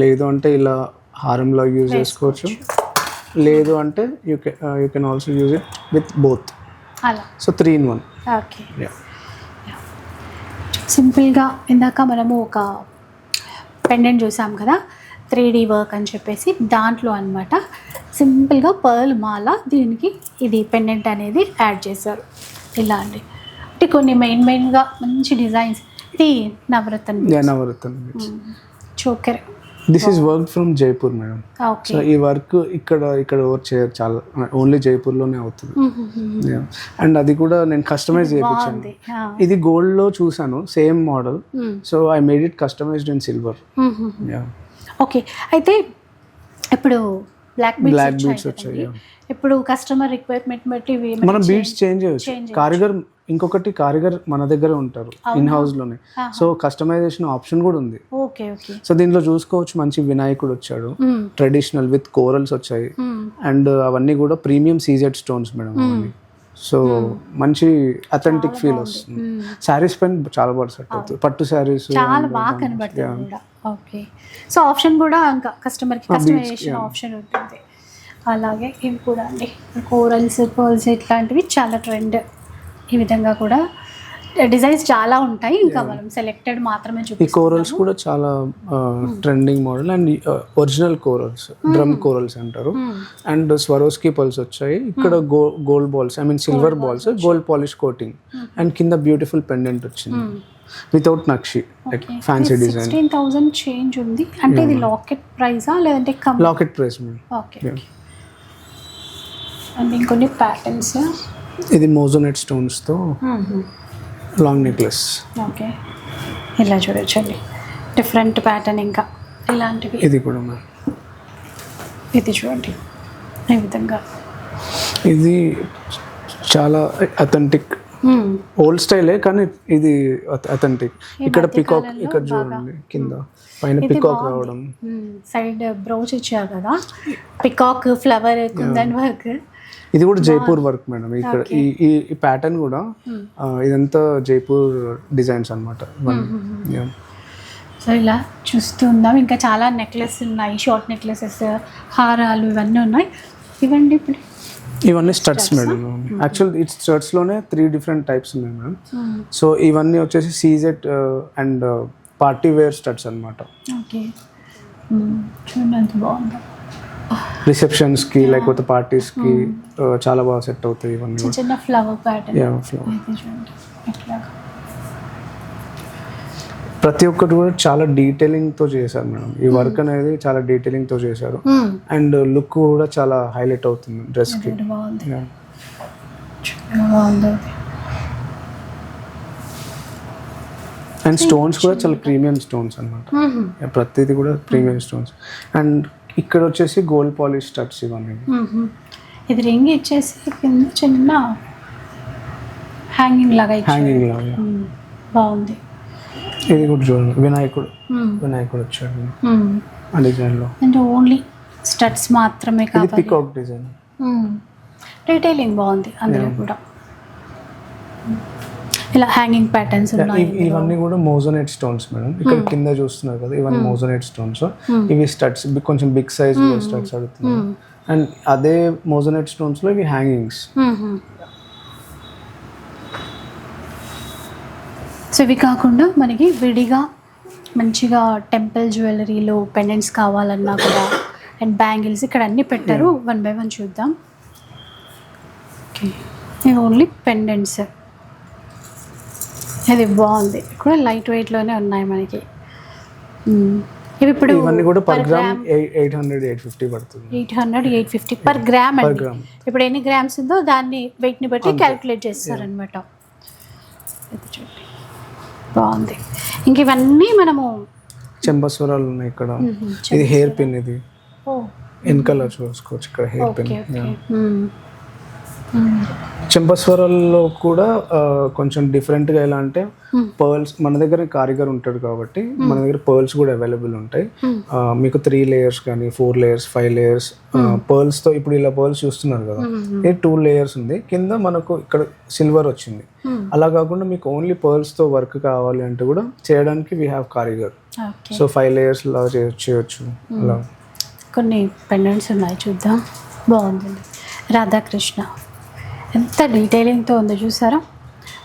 లేదు అంటే ఇలా హారంలో యూజ్ చేసుకోవచ్చు. లేదు అంటే you can also use it with both. అలా సో 3-in-1. ఓకే, సింపుల్గా ఇందాక మనము ఒక పెండెంట్ చూసాం కదా 3D వర్క్ అని చెప్పేసి, దాంట్లో అనమాట సింపుల్గా పర్ల్ మాల దీనికి ఇది పెండెంట్ అనేది యాడ్ చేశారు. ఇలా అండి, అంటే కొన్ని మెయిన్గా మంచి డిజైన్స్. ఇది navaratna choker. This is work from Jaipur madam. So ఈ వర్క్ ఇక్కడ వర్క్ చేయరు, చాలా ఓన్లీ జైపూర్లోనే అవుతుంది. అండ్ అది కూడా నేను కస్టమైజ్ చేయించాను. ఇది గోల్డ్లో చూసాను same model, so I made it customised in silver. Okay, అయితే ఇప్పుడు బ్లాక్ బీడ్స్ వచ్చాయి. ఇప్పుడు కస్టమర్ రిక్వైర్మెంట్ బట్టి మనం బీడ్స్ చేంజ్ చేయవచ్చు. కారిగర్ మన దగ్గర ఉంటారు ఇన్ హౌస్ లోనే. సో కస్టమైజేషన్ ఆప్షన్ కూడా ఉంది. సో దీంట్లో చూసుకోవచ్చు, మంచి వినాయకుడు వచ్చాడు ట్రెడిషనల్ విత్ కోరల్స్ వచ్చాయి. అండ్ అవన్నీ కూడా premium CZ stones madam. So మంచి అథెంటిక్ ఫీల్ వస్తుంది. శారీస్ పైన చాలా బాగా సెట్ అవుతుంది, పట్టు శారీస్ చాలా బాగా కనబడుతుంది. ఓకే, సో ఆప్షన్ కూడా ఇంకా కస్టమర్కి కస్టమైజేషన్ ఆప్షన్ ఉంటుంది. అలాగే ఇవి కూడా అండి కోరల్స్ పర్ల్స్ ఇట్లాంటివి చాలా ట్రెండ్. ఈ విధంగా కూడా డిజైన్స్ చాలా ఉంటాయి, ఇంకా మనం సెలెక్టెడ్ మాత్రమే చూపిస్తాం. ఈ కోరల్స్ కూడా చాలా trending model. And original corals, drum corals అంటారు. అండ్ స్వరోస్కీ పర్ల్స్ వచ్చాయి. ఇక్కడ gold balls, I mean silver balls, gold polish coating. And కింద బ్యూటిఫుల్ పెండెంట్ వచ్చింది వితౌట్ నక్షి, లైక్ ఫ్యాన్సీ డిజైన్. 16,000 చేంజ్ ఉంది. అంటే ఇది లాకెట్ ప్రైసా లేదంటే locket price madam. Okay, and ఇంకొన్ని ప్యాటర్న్స్. ఇది మోజోనెట్ స్టోన్స్తో లాంగ్ నెక్లెస్. ఓకే, ఇలా చూడొచ్చండి డిఫరెంట్ ప్యాటర్న్. ఇంకా ఇలాంటివి ఇది కూడా మ్యామ్, ఇది చూడండి ఈ విధంగా. ఇది చాలా అథెంటిక్ ఓల్డ్ స్టైలే, కానీ ఇది అథెంటిక్. ఇక్కడ పికాక్, ఇక్కడ చూడండి కింద పైన పికాక్ రావడం. సైడ్ బ్రౌచ్ ఇచ్చారు కదా, పికాక్ ఫ్లవర్ కుందన్ వర్క్. ఇది కూడా జైపూర్ వర్క్ మేడం. ఇక్కడ ఈ ప్యాటర్న్ కూడా ఇదంతా జైపూర్ డిజైన్స్ అనమాట. సో ఇలా చూస్తున్నాం. ఇంకా చాలా నెక్లెస్ ఉన్నాయి, షార్ట్ నెక్లెసెస్, హారాలు ఇవన్నీ ఉన్నాయి. ఇవండి ఇప్పుడు ఇవన్నీ స్టడ్స్ మేడం. యాక్చువల్ ఈ స్టడ్స్లోనే 3 డిఫరెంట్ టైప్స్ ఉన్నాయి మేడం. సో ఇవన్నీ వచ్చేసి సీజెట్ అండ్ పార్టీ వేర్ స్టడ్స్ అనమాట. ఓకే, చూడండి ఎంత బాగుందో. రిసెప్షన్స్కి లేకపోతే పార్టీస్కి చాలా బాగా సెట్ అవుతాయి ఇవన్నీ. చిన్న ఫ్లవర్ ప్యాటర్న్. ప్రతి ఒక్కటి కూడా చాలా డీటెయిలింగ్తో చేశారు మేడం. ఈ వర్క్ అనేది చాలా డీటెయిలింగ్తో చేశారు. అండ్ లుక్ కూడా చాలా హైలైట్ అవుతుంది డ్రెస్కి. అండ్ స్టోన్స్ కూడా చాలా ప్రీమియం స్టోన్స్ అనమాట. ప్రతిది కూడా ప్రీమియం స్టోన్స్. అండ్ ఇక్కడ వచ్చేసి గోల్డ్ పాలిష్ స్టడ్స్ ఇవన్నీ. ఇది రింగ్ ఇచ్చేసి కింద చిన్న హ్యాంగింగ్ లాగా బాగుంది. ఇది కూడా చూడండి, వినాయకుడు వచ్చాడు ఆ డిజైన్లో. అంటే ఓన్లీ స్టడ్స్ మాత్రమే కాదు, పికాక్ డిజైన్. డీటెయిలింగ్ బాగుంది అందులో కూడా. ఇలా హ్యాంగింగ్ ప్యాటర్న్స్ ఉన్నాయి. ఇవన్నీ కూడా మోజోనైట్ స్టోన్స్ మేడం. ఇక్కడ కింద చూస్తున్నారు కదా, ఇవన్నీ మోజోనైట్ స్టోన్స్. ఇవి స్టడ్స్ కొంచెం బిగ్ సైజ్ స్టడ్స్ అడుగుతున్నాయి. అండ్ అదే మోజోనైట్ స్టోన్స్ లో ఇవి హ్యాంగింగ్స్. సో ఇవి కాకుండా మనకి విడిగా మంచిగా టెంపుల్ జ్యువెలరీలో పెండెంట్స్ కావాలన్నా కూడా, అండ్ బ్యాంగిల్స్ ఇక్కడ అన్నీ పెట్టారు. 1 by 1 చూద్దాం. ఓకే, ఇది ఓన్లీ పెండెంట్స్. ఇది బాగుంది, కూడా లైట్ వెయిట్లోనే ఉన్నాయి మనకి. ఇవి ఇప్పుడు ఇవన్నీ కూడా పర్ గ్రామ్ 800-850 పడుతుంది. 800-850 పర్ గ్రామ్ అండి. గ్రామ్. ఇప్పుడు ఎన్ని గ్రామ్స్ ఉందో దాన్ని వెయిట్ని బట్టి క్యాలిక్యులేట్ చేస్తారనమాట. బాగుంది. ఇంక ఇవన్నీ మనము చెంబస్వరాలు ఉన్నాయి ఇక్కడ. ఇది హెయిర్ పిన్, ఇది వెనకాల చూసుకోవచ్చు ఇక్కడ హెయిర్ పిన్. చెంపస్వరాల్లో కూడా కొంచెం డిఫరెంట్గా ఎలా అంటే పర్ల్స్, మన దగ్గర కారిగర్ ఉంటాడు కాబట్టి మన దగ్గర పర్ల్స్ కూడా అవైలబుల్ ఉంటాయి. మీకు 3 layers కానీ 4 layers 5 layers పర్ల్స్తో, ఇప్పుడు ఇలా పర్ల్స్ చూస్తున్నారు కదా, ఇది 2 layers ఉంది. కింద మనకు ఇక్కడ సిల్వర్ వచ్చింది. అలా కాకుండా మీకు ఓన్లీ పర్ల్స్తో వర్క్ కావాలి అంటే కూడా చేయడానికి వీ హ్యావ్ కారిగర్. సో 5 layers లా చేయొచ్చు. అలా కొన్ని పెండెంట్స్ ఉన్నాయి, చూద్దాం. బాగుంది. రాధాకృష్ణ ఎంత డీటెయిలింగ్తో ఉందో చూసారా.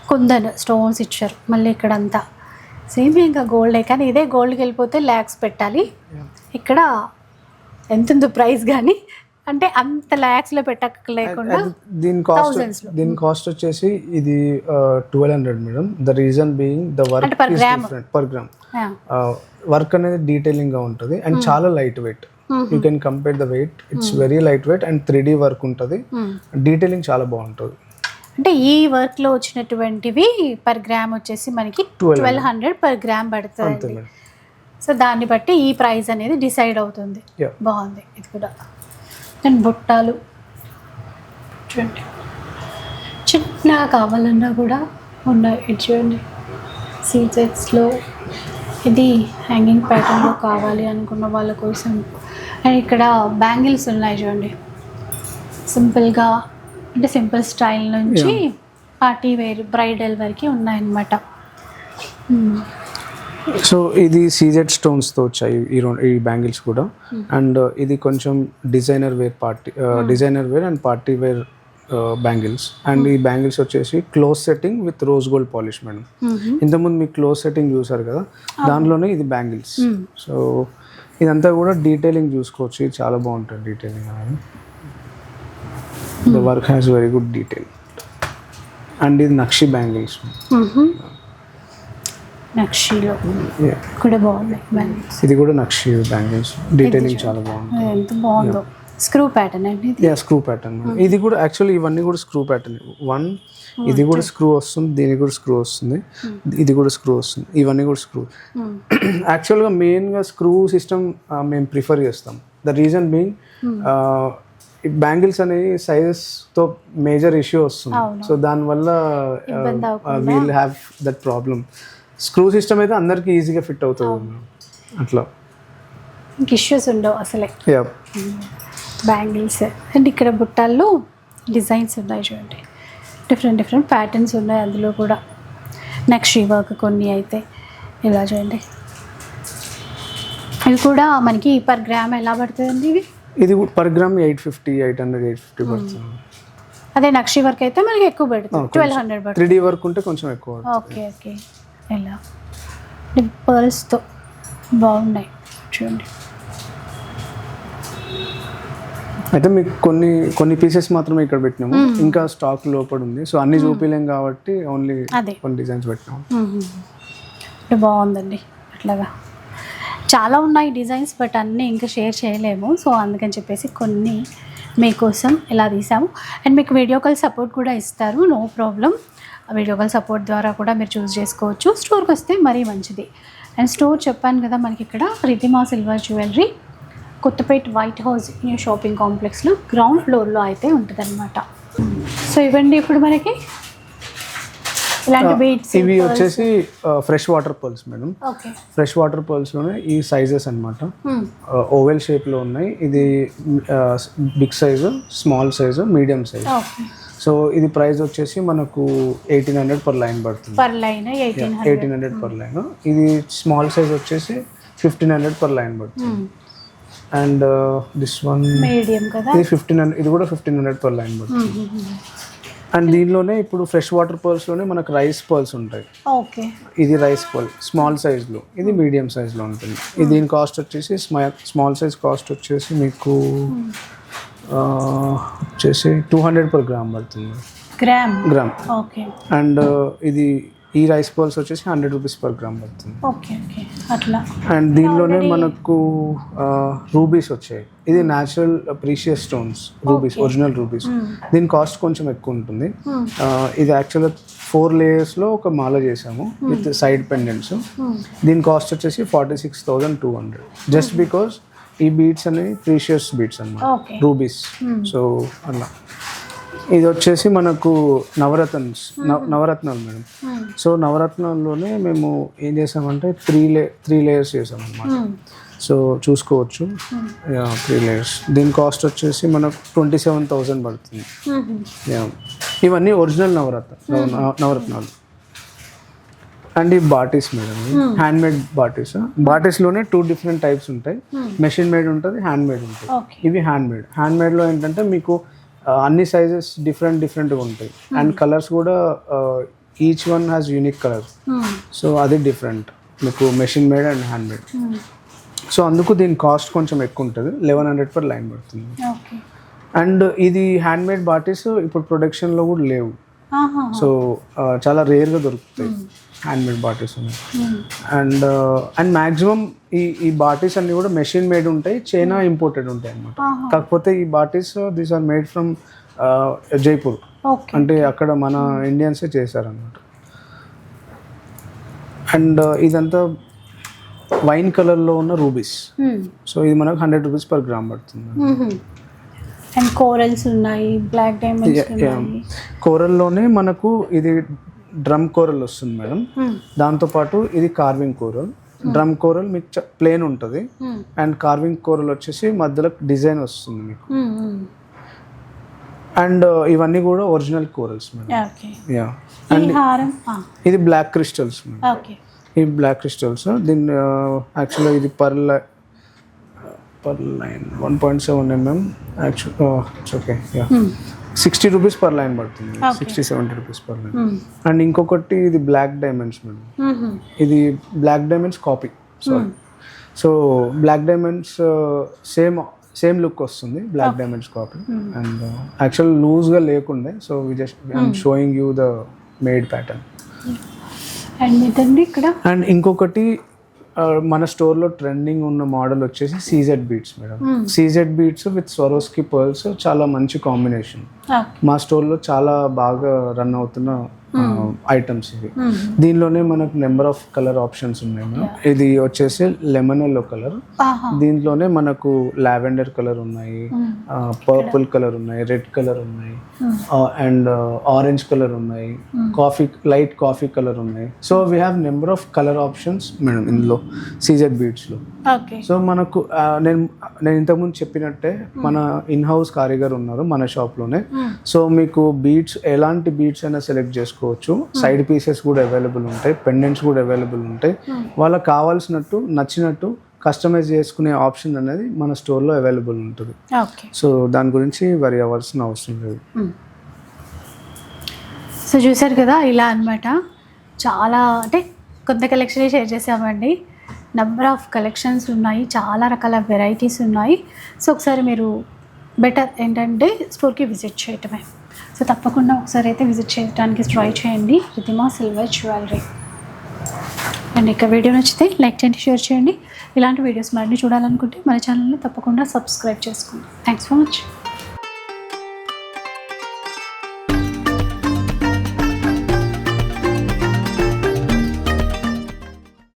కుందన్ స్టోన్స్ ఇచ్చారు మళ్ళీ ఇక్కడంతా సేమ్ ఇంకా గోల్డే, కానీ ఇదే గోల్డ్కి వెళ్ళిపోతే ల్యాక్స్ పెట్టాలి. ఇక్కడ ఎంత ఉందో ప్రైస్, కానీ అంటే అంత ల్యాక్స్లో పెట్టలేకుండా దీని కాస్ట్ వచ్చేసి ఇది 1200 మేడం. The reason being the work per gram work అనేది డీటెయిలింగ్ గా ఉంటుంది అండ్ చాలా light weight. You can compare the weight, it's very light weight and 3D work ఉంటుంది. డీటెయిలింగ్ చాలా బాగుంటుంది. అంటే ఈ వర్క్లో వచ్చినటువంటివి పర్ గ్రామ్ వచ్చేసి మనకి 1200 పర్ గ్రామ్ పడుతుంది. సో దాన్ని బట్టి ఈ ప్రైస్ అనేది డిసైడ్ అవుతుంది. బాగుంది ఇది కూడా. అండ్ బుట్టాలు చూడండి, చిన్న కావాలన్నా కూడా ఉన్నాయి. ఇది చూడండి సీజెట్స్లో, ఇది హ్యాంగింగ్ ప్యాటర్న్లో కావాలి అనుకున్న వాళ్ళ కోసం. అండ్ ఇక్కడ బ్యాంగిల్స్ ఉన్నాయి చూడండి, సింపుల్గా అంటే సింపుల్ స్టైల్ నుంచి పార్టీ వేర్ బ్రైడల్ వరకు ఉన్నాయన్నమాట. సో ఇది సీజెడ్ స్టోన్స్తో వచ్చాయి ఈ బ్యాంగిల్స్ కూడా. అండ్ ఇది కొంచెం designer wear and party wear bangles. And ఈ బ్యాంగిల్స్ వచ్చేసి close setting with rose gold polish madam. ఇంతకుముందు మీకు క్లోజ్ సెట్టింగ్ చూసారు కదా, దాంట్లోనే ఇది బ్యాంగిల్స్. సో ఇదంతా కూడా డీటెయిలింగ్ చూసుకోవచ్చు, ఇది చాలా బాగుంటుంది డీటెయిలింగ్ అనేది. The work has very good detail. And ఇది నక్షి బ్యాంగిల్స్, నక్షిలో కూడా బాగుంది బ్యాంగిల్స్. ఇది కూడా నక్షి బ్యాంగిల్స్, డీటెయిలింగ్ చాలా బాగుంది. ఎంత బాగుందో. స్క్రూ ప్యాటర్న్ అండి ఇది. Screw pattern. ఇది కూడా యాక్చువల్లీ ఇవన్నీ కూడా స్క్రూ ప్యాటర్న్. ఇది కూడా స్క్రూ వస్తుంది, దీనికి కూడా స్క్రూ వస్తుంది, ఇది కూడా స్క్రూ వస్తుంది, ఇవన్నీ కూడా స్క్రూ. యాక్చువల్గా మెయిన్గా స్క్రూ సిస్టమ్ మేము ప్రిఫర్ చేస్తాం. ద రీజన్ బీయింగ్ బ్యాంగిల్స్ అనేవి సైజెస్తో మేజర్ ఇష్యూ వస్తుంది. సో దానివల్ల we'll have that problem. Screw system అయితే అందరికీ ఈజీగా ఫిట్ అవుతుంది అట్లా, ఇష్యూస్ ఉండవు అసలే. బ్యాంగిల్స్ అండ్ ఇక్కడ బుట్టాల్లో డిజైన్స్ ఉన్నాయి చూడండి, డిఫరెంట్ ప్యాటర్న్స్ ఉన్నాయి అందులో కూడా. నక్షి వర్క్ కొన్ని అయితే ఇలా చూడండి. ఇవి కూడా మనకి పర్ గ్రామ్ ఎలా పడుతుందండి ఇవి? ఇది పర్ గ్రామ్ 850 పడుతుంది. అదే నక్షి వర్క్ అయితే మనకి ఎక్కువ పడుతుంది, 1200 పడుతుంది. 3D వర్క్ ఉంటే కొంచెం ఎక్కువ. ఓకే ఇలా పర్ల్స్తో బాగున్నాయి చూడండి. అయితే మీకు కొన్ని పీసెస్ మాత్రమే ఇక్కడ పెట్టినాము, ఇంకా స్టాక్ లోపల ఉంది. సో అన్ని చూపించలేం కాబట్టి ఓన్లీ కొన్ని డిజైన్స్ పెట్టినాము. బాగుందండి. అట్లాగా చాలా ఉన్నాయి డిజైన్స్, బట్ అన్నీ ఇంకా షేర్ చేయలేము. సో అందుకని చెప్పేసి కొన్ని మీకోసం ఇలా తీసాము. అండ్ మీకు వీడియో కాల్ సపోర్ట్ కూడా ఇస్తారు, no problem. Video call support ద్వారా కూడా మీరు చూస్ చేసుకోవచ్చు. స్టోర్కి వస్తే మరీ మంచిది. అండ్ స్టోర్ చెప్పాను కదా మనకి ఇక్కడ Riddhima silver jewellery Kothapet white house new shopping కాంప్లెక్స్లో గ్రౌండ్ ఫ్లోర్లో అయితే ఉంటుందన్నమాట. సో ఇవ్వండి ఇప్పుడు మనకి ఇలాంటి బీడ్స్. ఇవి వచ్చేసి fresh water pearls madam. Fresh water పర్ల్స్లోనే ఈ సైజెస్ అనమాట, ఓవెల్ షేప్లో ఉన్నాయి. ఇది big size, small size, medium size. So ఇది ప్రైస్ వచ్చేసి మనకు 1800 పర్ లైన్ పడుతుంది. 1800 పర్ లైన్. ఇది స్మాల్ సైజ్ వచ్చేసి 1500 పర్ లైన్ పడుతుంది. అండ్ దిస్ వన్ మీడియం కదా, ఇది 1500, ఇది కూడా 1500 పర్ లైన్ పడుతుంది. అండ్ దీనిలోనే ఇప్పుడు ఫ్రెష్ వాటర్ పర్ల్స్లోనే మనకు రైస్ పర్ల్స్ ఉంటాయి. ఇది రైస్ పర్ల్ స్మాల్ సైజ్లో, ఇది మీడియం సైజ్లో ఉంటుంది. ఇది దీని కాస్ట్ వచ్చేసి స్మాల్ సైజ్ కాస్ట్ వచ్చేసి మీకు వచ్చేసి 200 పర్ గ్రామ్ పడుతుంది. గ్రామ్. అండ్ ఇది ఈ రైస్ బాల్స్ వచ్చేసి 100 రూపీస్ పర్ గ్రామ్ పడుతుంది. ఓకే ఓకే అట్లా. అండ్ దీనిలోనే మనకు రూబీస్ వచ్చాయి. ఇది natural precious stones rubies, original rubies. దీని కాస్ట్ కొంచెం ఎక్కువ ఉంటుంది. ఇది యాక్చువల్గా 4 లేయర్స్లో ఒక మాల చేసాము విత్ సైడ్ పెండెంట్స్. దీని కాస్ట్ వచ్చేసి 46,200 జస్ట్ బికాస్ ఈ బీడ్స్ అనేవి ప్రీషియస్ బీడ్స్ అన్నమాట, రూబీస్. సో అలా ఇది వచ్చేసి మనకు నవరత్నాలు మేడం. సో నవరత్నాల్లోనే మేము ఏం చేసామంటే 3 లేయర్స్ చేసాం అన్నమాట. సో చూసుకోవచ్చు 3 లేయర్స్. దీని కాస్ట్ వచ్చేసి మనకు 27,000 పడుతుంది. ఇవన్నీ ఒరిజినల్ నవరత్నాలు. అండ్ ఈ బాటిస్ మేడం, హ్యాండ్ మేడ్ బాటిస్. బాటిస్లోనే 2 డిఫరెంట్ టైప్స్ ఉంటాయి. మెషిన్ మేడ్ ఉంటుంది, హ్యాండ్ మేడ్ ఉంటుంది. ఇవి హ్యాండ్ మేడ్లో ఏంటంటే మీకు అన్ని సైజెస్ డిఫరెంట్గా ఉంటాయి. అండ్ కలర్స్ కూడా each one has unique colour. So అది డిఫరెంట్ మీకు machine made and hand made. So అందుకు దీని కాస్ట్ కొంచెం ఎక్కువ ఉంటుంది, 1100 per లైన్ పడుతుంది. అండ్ ఇది హ్యాండ్ మేడ్ బాటిస్ ఇప్పుడు ప్రొడక్షన్లో కూడా లేవు. సో చాలా రేర్గా దొరుకుతాయి హ్యాండ్ మేడ్ బాటిస్ ఉన్నాయి. అండ్ మ్యాక్సిమం ఈ బాటిస్ అన్ని కూడా మెషిన్ మేడ్ ఉంటాయి, చైనా ఇంపోర్టెడ్ ఉంటాయి అన్నమాట. కాకపోతే ఈ బాటిస్ these are made from Jaipur, అంటే అక్కడ మన ఇండియన్సే చేశారన్నమాట. అండ్ ఇదంతా వైన్ కలర్లో ఉన్న రూబీస్. సో ఇది మనకు 100 రూపీస్ per గ్రామ్ పడుతుంది. అండ్ కోరల్స్ ఉన్నాయి, బ్లాక్ డైమండ్స్ ఉన్నాయి. కోరల్లోనే మనకు ఇది డ్రమ్ కోరల్ వస్తుంది మేడం. దాంతోపాటు ఇది కార్వింగ్ కోరల్. డ్రమ్ కోరల్ మీకు ప్లేన్ ఉంటుంది, అండ్ కార్వింగ్ కోరల్ వచ్చేసి మధ్యలో డిజైన్ వస్తుంది మీకు. అండ్ ఇవన్నీ కూడా ఒరిజినల్ కోరల్స్ మేడం. అండ్ ఇది బ్లాక్ క్రిస్టల్స్ మేడం. ఈ బ్లాక్ క్రిస్టల్స్ దీన్ని యాక్చువల్గా ఇది per line 1.7 mm. Actual it's okay. 60 rupees per line పడుతుంది, 60-70 రూపీస్ per లైన్. అండ్ ఇంకొకటి ఇది బ్లాక్ డైమండ్స్ మేడం. ఇది black diamonds copy, sorry. So black diamonds same look వస్తుంది, black diamonds copy. And actual లూజ్గా లేకుండే, so we just I'm showing you the made pattern. And ఇంకొకటి మన స్టోర్లో trending ఉన్న మోడల్ వచ్చేసి CZ beads madam. CZ beads with Swarovski pearls చాలా మంచి కాంబినేషన్. మా స్టోర్లో చాలా బాగా రన్ అవుతున్న ఐటమ్స్ ఇవి. దీనిలోనే మనకు నెంబర్ ఆఫ్ కలర్ ఆప్షన్స్ ఉన్నాయి మేడం. ఇది వచ్చేసి లెమన్ ఎల్లో కలర్. దీంట్లోనే మనకు లావెండర్ కలర్ ఉన్నాయి, పర్పుల్ కలర్ ఉన్నాయి, రెడ్ కలర్ ఉన్నాయి, అండ్ ఆరెంజ్ కలర్ ఉన్నాయి, లైట్ కాఫీ కలర్ ఉన్నాయి. So we have number of colour options madam ఇందులో సీజెడ్ బీడ్స్లో. సో మనకు నేను ఇంతకుముందు చెప్పినట్టే మన ఇన్ హౌస్ కారిగర్ ఉన్నారు మన షాప్లోనే. సో మీకు బీడ్స్ ఎలాంటి బీడ్స్ అయినా సెలెక్ట్ చేసుకోవచ్చు. సైడ్ పీసెస్ కూడా అవైలబుల్ ఉంటాయి, పెండెంట్స్ కూడా అవైలబుల్ ఉంటాయి. వాళ్ళకి కావాల్సినట్టు నచ్చినట్టు కస్టమైజ్ చేసుకునే ఆప్షన్ అనేది మన స్టోర్లో అవైలబుల్ ఉంటుంది. సో దాని గురించి వరి అవ్వాల్సిన అవసరం లేదు. సో చూసారు కదా, ఇలా అన్నమాట. చాలా అంటే కొత్త కలెక్షన్ షేర్ చేసామండి. నెంబర్ ఆఫ్ కలెక్షన్స్ ఉన్నాయి, చాలా రకాల వెరైటీస్ ఉన్నాయి. సో ఒకసారి మీరు బెటర్ ఏంటంటే స్టోర్కి విజిట్ చేయటమే. సో తప్పకుండా ఒకసారి అయితే విజిట్ చేయడానికి ట్రై చేయండి, రిద్ధిమా సిల్వర్ జ్యువెలరీ. అండ్ ఇక వీడియో నచ్చితే లైక్ చేయండి, షేర్ చేయండి. ఇలాంటి వీడియోస్ మరిన్ని చూడాలనుకుంటే మన ఛానల్ని తప్పకుండా సబ్స్క్రైబ్ చేసుకోండి. Thanks for much.